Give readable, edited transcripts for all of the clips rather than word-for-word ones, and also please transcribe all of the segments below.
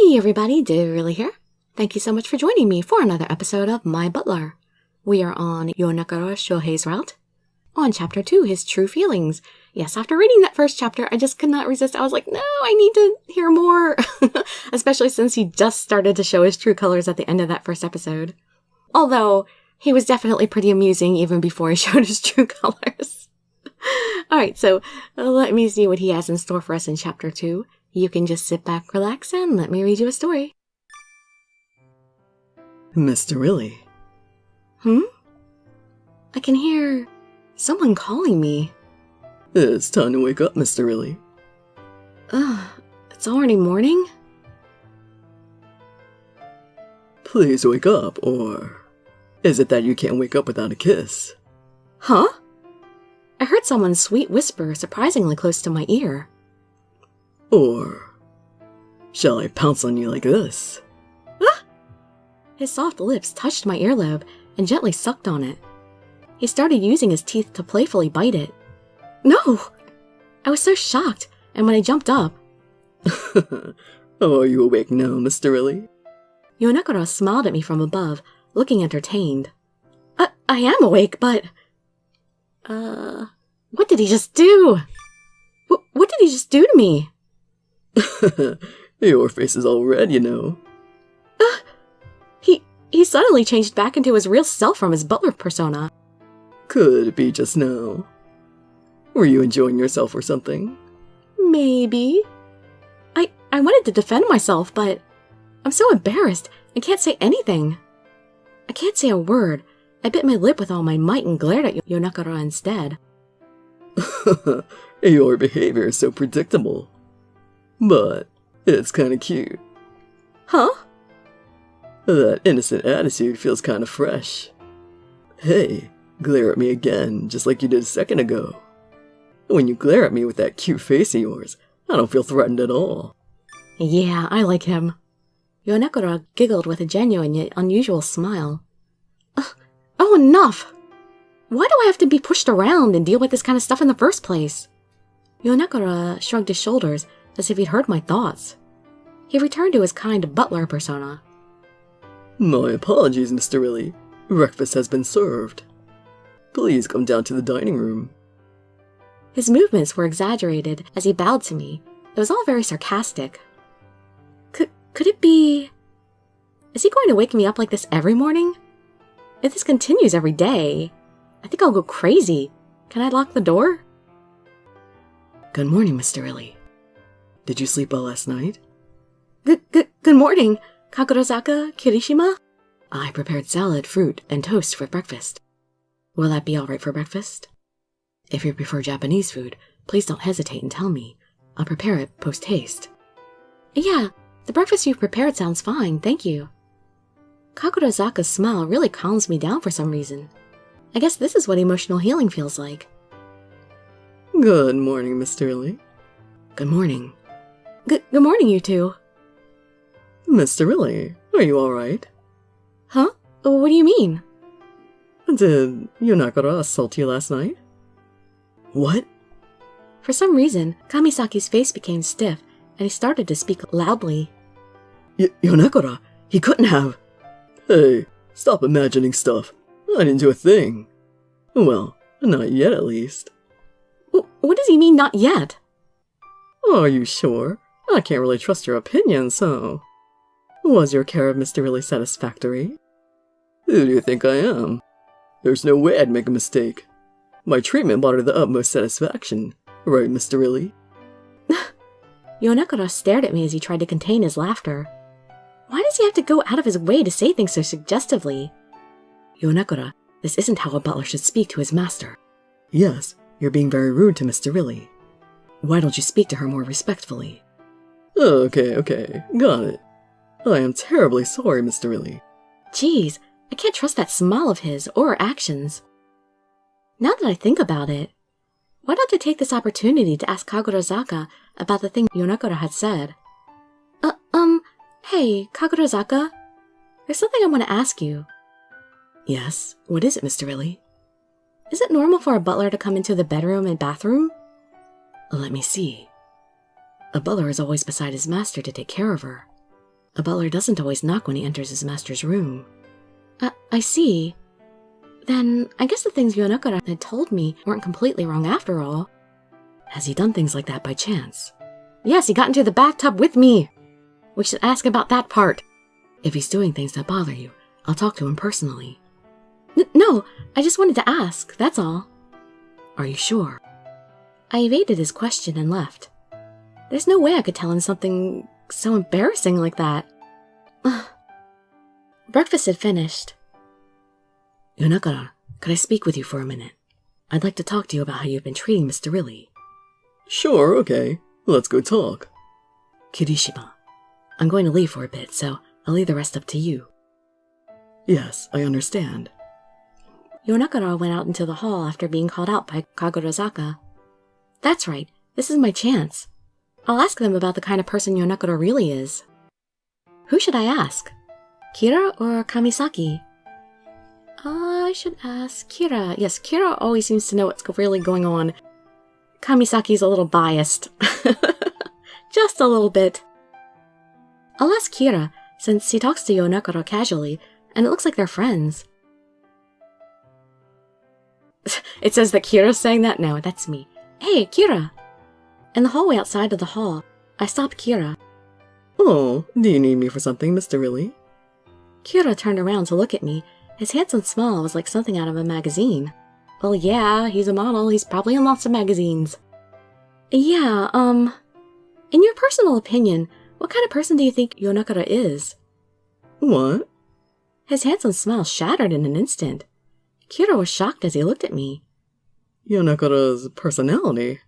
Hey everybody, Dirili here. Thank you so much for joining me for another episode of My Butler. We are on Yonekura Shohei's route, on Chapter 2, His True Feelings. Yes, after reading that first chapter, I just could not resist. I was like, no, I need to hear more. Especially since he just started to show his true colors at the end of that first episode. Although, he was definitely pretty amusing even before he showed his true colors. Alright, so let me see what he has in store for us in Chapter 2. You can just sit back, relax, and let me read you a story. Mr. Dirili. I can hear someone calling me. It's time to wake up, Mr. Dirili. It's already morning? Please wake up, or is it that you can't wake up without a kiss? Huh? I heard someone's sweet whisper surprisingly close to my ear. Or shall I pounce on you like this? Ah! His soft lips touched my earlobe and gently sucked on it. He started using his teeth to playfully bite it. No! I was so shocked, and when I jumped up... Are you awake now, Mr. Dirili? Yonekura smiled at me from above, looking entertained. I am awake, but... What did he just do? What did he just do to me? Your face is all red, you know. He suddenly changed back into his real self from his butler persona. Could it be just now? Were you enjoying yourself or something? Maybe. I wanted to defend myself, but I'm so embarrassed and can't say anything. I can't say a word. I bit my lip with all my might and glared at Yonekura instead. Your behavior is so predictable. But it's kinda cute. Huh? That innocent attitude feels kinda fresh. Hey, glare at me again, just like you did a second ago. When you glare at me with that cute face of yours, I don't feel threatened at all. Yeah, I like him. Yonekura giggled with a genuine yet unusual smile. Oh, enough! Why do I have to be pushed around and deal with this kind of stuff in the first place? Yonekura shrugged his shoulders as if he'd heard my thoughts. He returned to his kind butler persona. My apologies, Mr. Dirili. Breakfast has been served. Please come down to the dining room. His movements were exaggerated as he bowed to me. It was all very sarcastic. Could it be... Is he going to wake me up like this every morning? If this continues every day, I think I'll go crazy. Can I lock the door? Good morning, Mr. Dirili. Did you sleep well last night? Good morning, Dogenzaka Kirishima. I prepared salad, fruit, and toast for breakfast. Will that be all right for breakfast? If you prefer Japanese food, please don't hesitate and tell me. I'll prepare it post-haste. Yeah, the breakfast you've prepared sounds fine, thank you. Kakurozaka's smile really calms me down for some reason. I guess this is what emotional healing feels like. Good morning, Mr. Dirili. Good morning. Good morning, you two. Mr. Dirili, are you alright? Huh? What do you mean? Did Yonekura assault you last night? What? For some reason, Kamisaki's face became stiff, and he started to speak loudly. Yonekura, he couldn't have. Hey, stop imagining stuff. I didn't do a thing. Well, not yet at least. What does he mean, not yet? Are you sure? I can't really trust your opinion, so... Was your care of Mr. Dirili satisfactory? Who do you think I am? There's no way I'd make a mistake. My treatment brought her the utmost satisfaction. Right, Mr. Dirili? Yonekura stared at me as he tried to contain his laughter. Why does he have to go out of his way to say things so suggestively? Yonekura, this isn't how a butler should speak to his master. Yes, you're being very rude to Mr. Dirili. Why don't you speak to her more respectfully? Okay, got it. I am terribly sorry, Mr. Dirili. Jeez, I can't trust that smile of his or actions. Now that I think about it, why don't I take this opportunity to ask Kakurozaka about the thing Yonekura had said? Hey, Kakurozaka, there's something I want to ask you. Yes, what is it, Mr. Dirili? Is it normal for a butler to come into the bedroom and bathroom? Let me see. A butler is always beside his master to take care of her. A butler doesn't always knock when he enters his master's room. I see. Then I guess the things Yonekura had told me weren't completely wrong after all. Has he done things like that by chance? Yes, he got into the bathtub with me. We should ask about that part. If he's doing things that bother you, I'll talk to him personally. No, I just wanted to ask, that's all. Are you sure? I evaded his question and left. There's no way I could tell him something so embarrassing like that. Breakfast had finished. Yonekura, could I speak with you for a minute? I'd like to talk to you about how you've been treating Miss Dirili. Sure, okay. Let's go talk. Kirishima, I'm going to leave for a bit, so I'll leave the rest up to you. Yes, I understand. Yonekura went out into the hall after being called out by Kagurazaka. That's right, this is my chance. I'll ask them about the kind of person Yonekura really is. Who should I ask? Kira or Kamisaki? I should ask Kira. Yes, Kira always seems to know what's really going on. Kamisaki's a little biased. Just a little bit. I'll ask Kira, since he talks to Yonekura casually, and it looks like they're friends. It says that Kira's saying that? No, that's me. Hey, Kira! In the hallway outside of the hall, I stopped Kira. Oh, do you need me for something, Miss Dirili? Kira turned around to look at me. His handsome smile was like something out of a magazine. Well, yeah, he's a model. He's probably in lots of magazines. Yeah, in your personal opinion, what kind of person do you think Yonekura is? What? His handsome smile shattered in an instant. Kira was shocked as he looked at me. Yonekura's personality?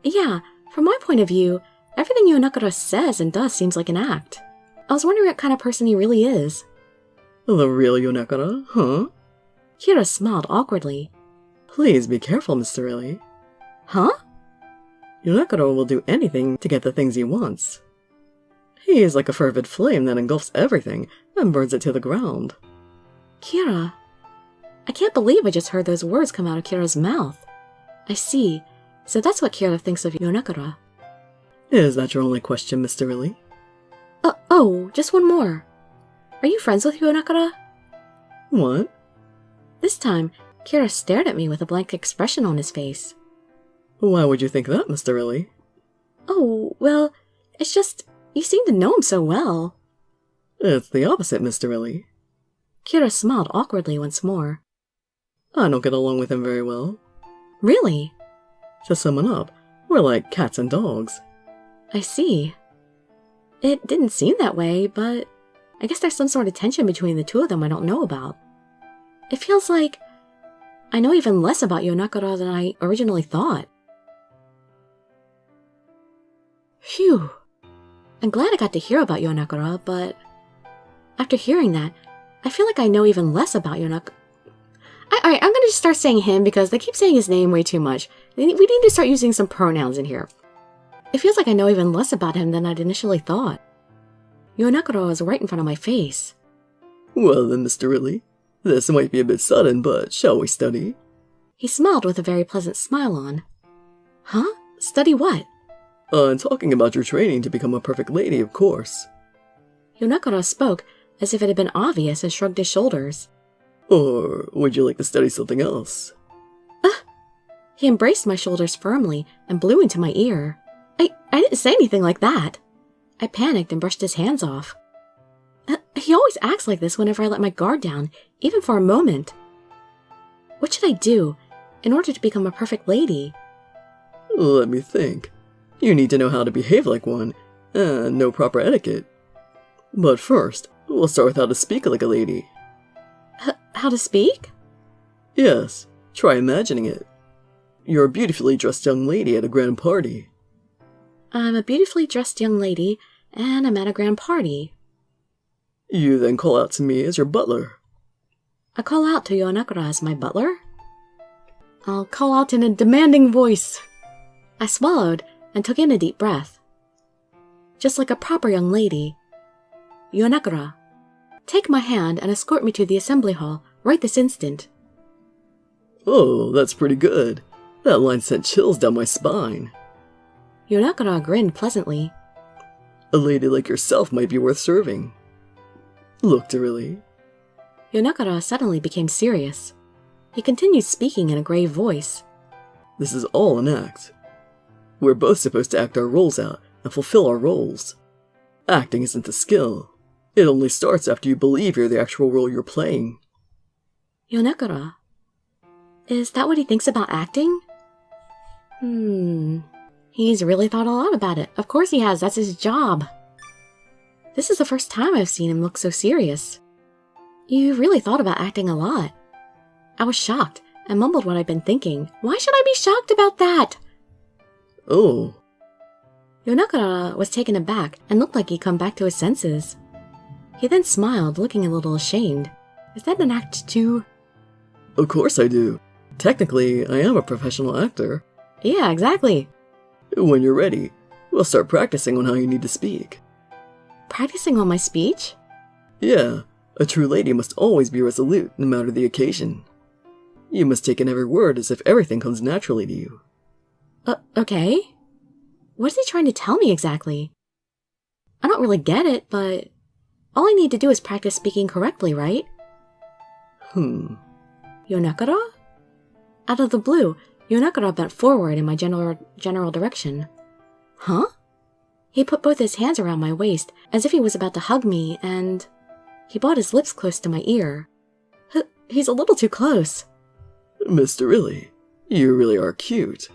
Yeah, from my point of view, everything Yonekura says and does seems like an act. I was wondering what kind of person he really is. The real Yonekura, huh? Kira smiled awkwardly. Please be careful, Miss Dirili. Huh? Yonekura will do anything to get the things he wants. He is like a fervid flame that engulfs everything and burns it to the ground. Kira, I can't believe I just heard those words come out of Kira's mouth. I see. So that's what Kira thinks of Yonekura. Is that your only question, Miss Dirili? Oh, just one more. Are you friends with Yonekura? What? This time, Kira stared at me with a blank expression on his face. Why would you think that, Miss Dirili? Oh, well, it's just, you seem to know him so well. It's the opposite, Miss Dirili. Kira smiled awkwardly once more. I don't get along with him very well. Really? To sum it up, we're like cats and dogs. I see. It didn't seem that way, but I guess there's some sort of tension between the two of them I don't know about. It feels like I know even less about Yonekura than I originally thought. Phew. I'm glad I got to hear about Yonekura, but after hearing that, I feel like I know even less about Yonekura. I'm gonna just start saying him because they keep saying his name way too much. We need to start using some pronouns in here. It feels like I know even less about him than I'd initially thought. Yonekura was right in front of my face. Well then, Miss Dirili, this might be a bit sudden, but shall we study? He smiled with a very pleasant smile on. Huh? Study what? Talking about your training to become a perfect lady, of course. Yonekura spoke as if it had been obvious and shrugged his shoulders. Or would you like to study something else? He embraced my shoulders firmly and blew into my ear. I didn't say anything like that. I panicked and brushed his hands off. He always acts like this whenever I let my guard down, even for a moment. What should I do in order to become a perfect lady? Let me think. You need to know how to behave like one, and know proper etiquette. But first, we'll start with how to speak like a lady. How to speak? Yes, try imagining it. You're a beautifully dressed young lady at a grand party. I'm a beautifully dressed young lady, and I'm at a grand party. You then call out to me as your butler. I call out to Yonekura as my butler? I'll call out in a demanding voice. I swallowed and took in a deep breath. Just like a proper young lady. Yonekura, take my hand and escort me to the assembly hall right this instant. Oh, that's pretty good. That line sent chills down my spine. Yonekura grinned pleasantly. A lady like yourself might be worth serving. Look, Dirili. Yonekura suddenly became serious. He continued speaking in a grave voice. This is all an act. We're both supposed to act our roles out and fulfill our roles. Acting isn't a skill. It only starts after you believe you're the actual role you're playing. Yonekura? Is that what he thinks about acting? He's really thought a lot about it. Of course he has, that's his job. This is the first time I've seen him look so serious. You really thought about acting a lot. I was shocked and mumbled what I'd been thinking. Why should I be shocked about that? Oh. Yonekura was taken aback and looked like he'd come back to his senses. He then smiled, looking a little ashamed. Is that an act too? Of course I do. Technically, I am a professional actor. Yeah, exactly. When you're ready, we'll start practicing on how you need to speak. Practicing on my speech? Yeah, a true lady must always be resolute, no matter the occasion. You must take in every word as if everything comes naturally to you. Okay. What is he trying to tell me exactly? I don't really get it, but all I need to do is practice speaking correctly, right? Yonekura? Out of the blue, Yonekura bent forward in my general direction. Huh? He put both his hands around my waist, as if he was about to hug me, and he brought his lips close to my ear. He's a little too close. Miss Dirili, you really are cute.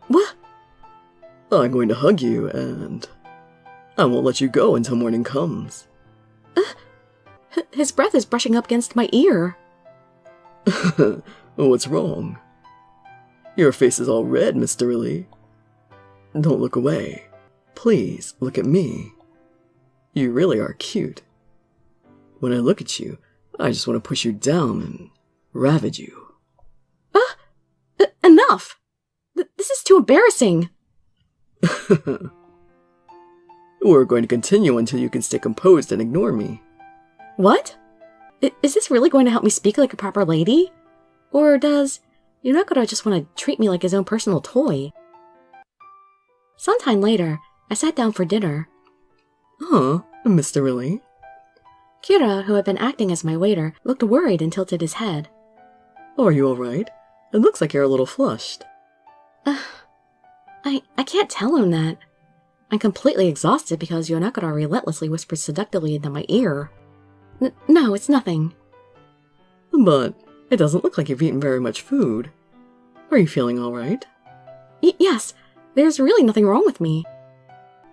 What? I'm going to hug you, and I won't let you go until morning comes. His breath is brushing up against my ear. What's wrong? Your face is all red, Miss Dirili. Don't look away. Please, look at me. You really are cute. When I look at you, I just want to push you down and ravage you. Enough! This is too embarrassing. We're going to continue until you can stay composed and ignore me. What? Is this really going to help me speak like a proper lady? Or does Yonekura just want to treat me like his own personal toy? Sometime later, I sat down for dinner. Miss Dirili. Kira, who had been acting as my waiter, looked worried and tilted his head. Are you alright? It looks like you're a little flushed. I can't tell him that. I'm completely exhausted because Yonekura relentlessly whispers seductively into my ear. No, it's nothing. But it doesn't look like you've eaten very much food. Are you feeling alright? Yes, there's really nothing wrong with me.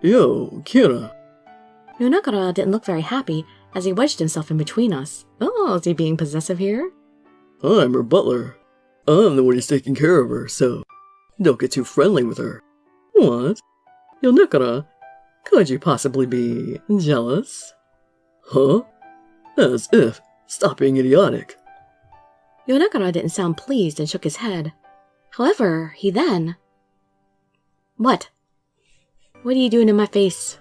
Yo, Kira. Yonekura didn't look very happy as he wedged himself in between us. Oh, is he being possessive here? I'm her butler. I'm the one who's taking care of her, so don't get too friendly with her. What? Yonekura, could you possibly be jealous? Huh? As if. Stop being idiotic. Yonekura didn't sound pleased and shook his head. However, he then... What? What are you doing in my face?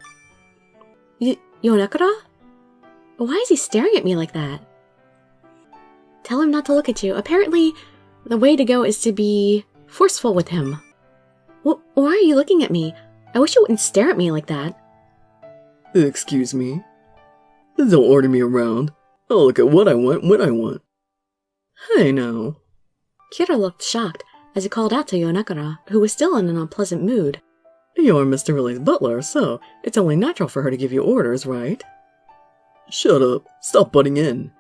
Yonekura? Why is he staring at me like that? Tell him not to look at you. Apparently, the way to go is to be forceful with him. Why are you looking at me? I wish you wouldn't stare at me like that. Excuse me? Don't order me around. I'll look at what I want when I want. Hey, now. Kira looked shocked as he called out to Yonekura, who was still in an unpleasant mood. You're Mr. Dirili's butler, so it's only natural for her to give you orders, right? Shut up. Stop butting in.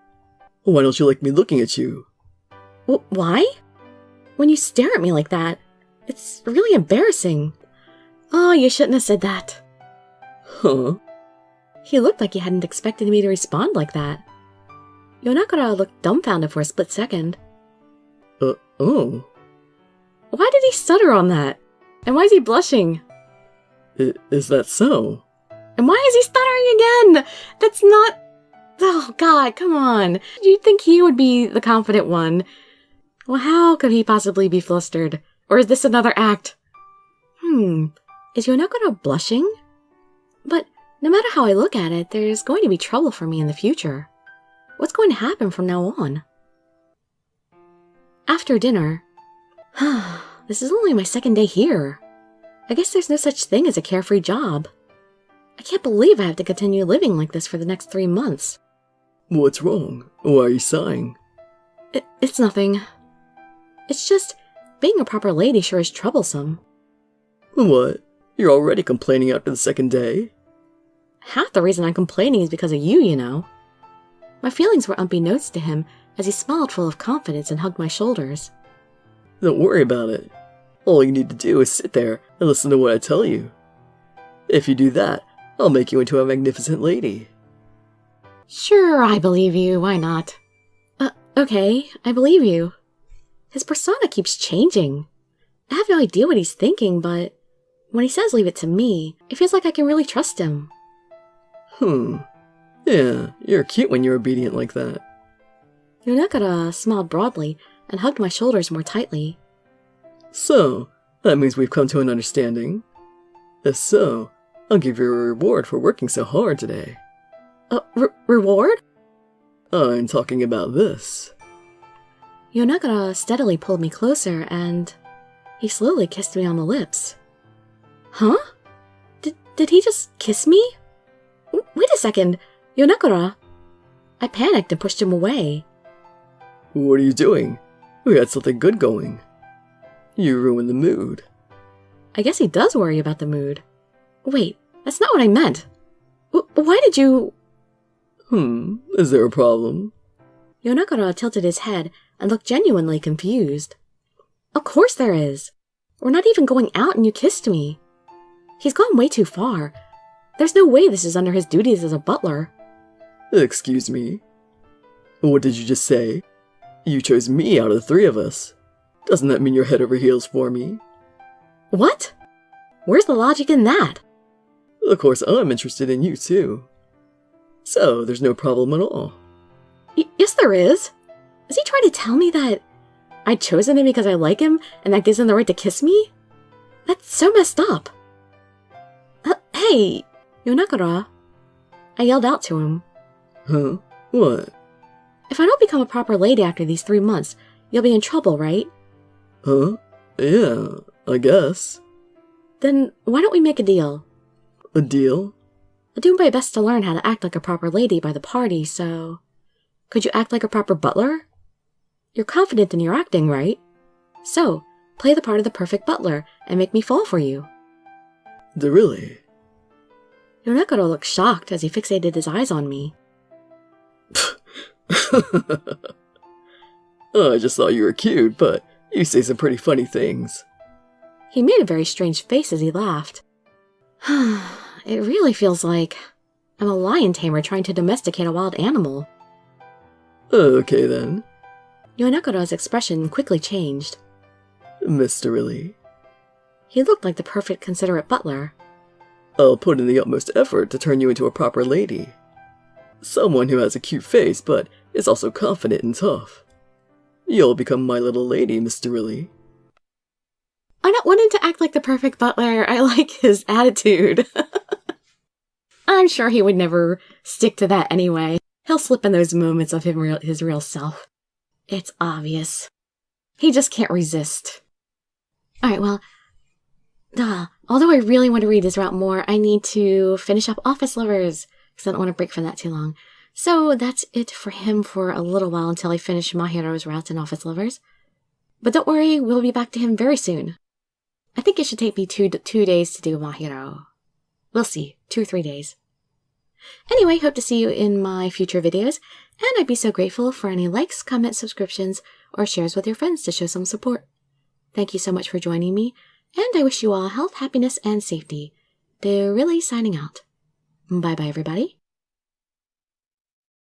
Why don't you like me looking at you? Why? When you stare at me like that, it's really embarrassing. Oh, you shouldn't have said that. Huh? He looked like he hadn't expected me to respond like that. Yonekura looked dumbfounded for a split second. Oh. Why did he stutter on that? And why is he blushing? Is that so? And why is he stuttering again? That's not... Oh, God, come on. You'd think he would be the confident one. Well, how could he possibly be flustered? Or is this another act? Is Yonekura blushing? But no matter how I look at it, there's going to be trouble for me in the future. What's going to happen from now on? After dinner... This is only my second day here. I guess there's no such thing as a carefree job. I can't believe I have to continue living like this for the next 3 months. What's wrong? Why are you sighing? It's nothing. It's just, being a proper lady sure is troublesome. What? You're already complaining after the second day? Half the reason I'm complaining is because of you, you know. My feelings were unbeknownst to him as he smiled full of confidence and hugged my shoulders. Don't worry about it. All you need to do is sit there and listen to what I tell you. If you do that, I'll make you into a magnificent lady. Sure, I believe you. Why not? Okay, I believe you. His persona keeps changing. I have no idea what he's thinking, but when he says leave it to me, it feels like I can really trust him. Yeah, you're cute when you're obedient like that. Yonekura smiled broadly and hugged my shoulders more tightly. So, that means we've come to an understanding. If so, I'll give you a reward for working so hard today. Reward? I'm talking about this. Yonekura steadily pulled me closer and he slowly kissed me on the lips. Huh? Did he just kiss me? Wait a second, Yonekura. I panicked and pushed him away. What are you doing? We had something good going. You ruined the mood. I guess he does worry about the mood. Wait, that's not what I meant. Why did you... Is there a problem? Yonekura tilted his head and looked genuinely confused. Of course there is. We're not even going out and you kissed me. He's gone way too far. There's no way this is under his duties as a butler. Excuse me? What did you just say? You chose me out of the three of us. Doesn't that mean you're head over heels for me? What? Where's the logic in that? Of course I'm interested in you too. So, there's no problem at all. Yes, there is. Is he trying to tell me that I'd chosen him because I like him and that gives him the right to kiss me? That's so messed up. Hey, Yonekura. I yelled out to him. Huh? What? If I don't become a proper lady after these 3 months, you'll be in trouble, right? Huh? Yeah, I guess. Then why don't we make a deal? A deal? I'll do my best to learn how to act like a proper lady by the party, so... Could you act like a proper butler? You're confident in your acting, right? So, play the part of the perfect butler and make me fall for you. Dirili? Yonekura looked shocked as he fixated his eyes on me. I just thought you were cute, but you say some pretty funny things. He made a very strange face as he laughed. It really feels like I'm a lion tamer trying to domesticate a wild animal. Okay then. Yonekura's expression quickly changed. Miss Dirili. He looked like the perfect considerate butler. I'll put in the utmost effort to turn you into a proper lady. Someone who has a cute face, but is also confident and tough. You'll become my little lady, Miss Dirili. I don't want him to act like the perfect butler. I like his attitude. I'm sure he would never stick to that anyway. He'll slip in those moments of his real self. It's obvious. He just can't resist. Alright, well, although I really want to read this route more, I need to finish up Office Lovers, because I don't want to break from that too long. So that's it for him for a little while until I finish Mahiro's route in Office Lovers. But don't worry, we'll be back to him very soon. I think it should take me two days to do Mahiro. We'll see. 2-3 days. Anyway, hope to see you in my future videos, and I'd be so grateful for any likes, comments, subscriptions, or shares with your friends to show some support. Thank you so much for joining me, and I wish you all health, happiness, and safety. Dirili signing out. Bye-bye, everybody.